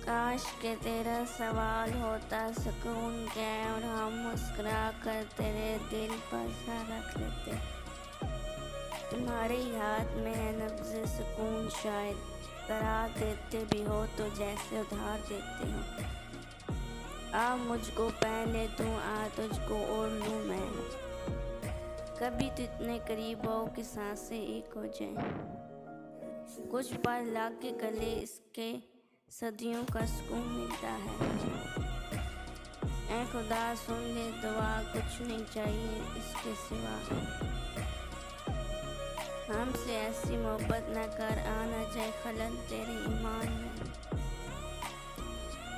काश के तेरा सवाल होता सुकून क्या है और हम मुस्कुरा कर तेरे दिल पर सा रख लेते। तुम्हारे ही हाथ में है नब्ज़े सुकून, शायद करार देते भी हो तो जैसे उधार देते हो। आ मुझको पहले तू, आ तुझको ओढ़ लूँ मैं, कभी तो इतने करीब हो कि सांसें एक हो जाएं। कुछ पल लग के गले इसके सदियों का सुकून मिलता है। ऐ खुदा सुन ले दुआ, कुछ नहीं चाहिए इसके सिवा। हमसे ऐसी मोहब्बत न कर, आना जाए खलल तेरे ईमान में।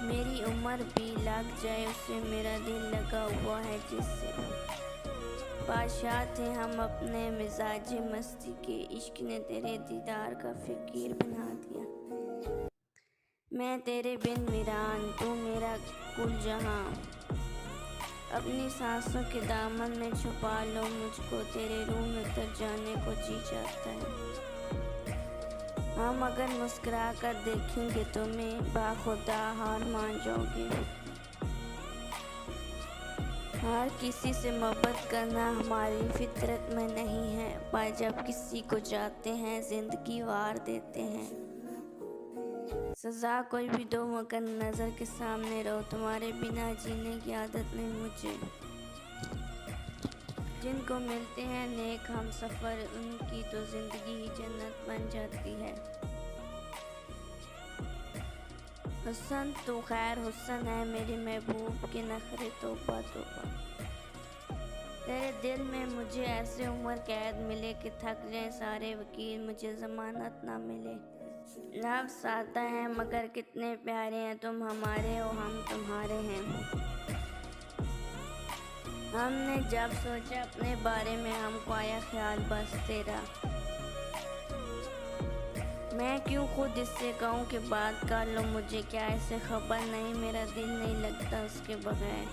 मेरी उम्र भी लग जाए उसे, मेरा दिल लगा हुआ है जिससे। बादशाह थे हम अपने मिजाज मस्ती के, इश्क ने तेरे दीदार का फ़कीर बना दिया। मैं तेरे बिन वीरान, तू मेरा कुल जहां। अपनी सांसों के दामन में छुपा लो मुझको, तेरे रूह में उतर जाने को जी चाहता है। हम अगर मुस्कुरा कर देखेंगे तुम्हें, बाखुदा हार मान जाओगे। हर किसी से मोहब्बत करना हमारी फितरत में नहीं है, पर जब किसी को चाहते हैं जिंदगी वार देते हैं। सज़ा कोई भी दो मगर नज़र के सामने रहो, तुम्हारे बिना जीने की आदत नहीं मुझे। जिनको मिलते हैं नेक हम सफ़र, उनकी तो ज़िंदगी ही जन्नत बन जाती है। हुस्न तो खैर हुस्न है मेरे महबूब के, नखरे तौबा तौबा। तेरे दिल में मुझे ऐसे उम्र कैद मिले कि थक जाए सारे वकील, मुझे ज़मानत ना मिले। लफ्ज़ आता है मगर कितने प्यारे हैं, तुम हमारे हो हम तुम्हारे हैं। हमने जब सोचा अपने बारे में, हमको आया ख्याल बस तेरा। मैं क्यों खुद इससे कहूँ कि बात कर लो मुझे, क्या इसे खबर नहीं मेरा दिल नहीं लगता उसके बगैर।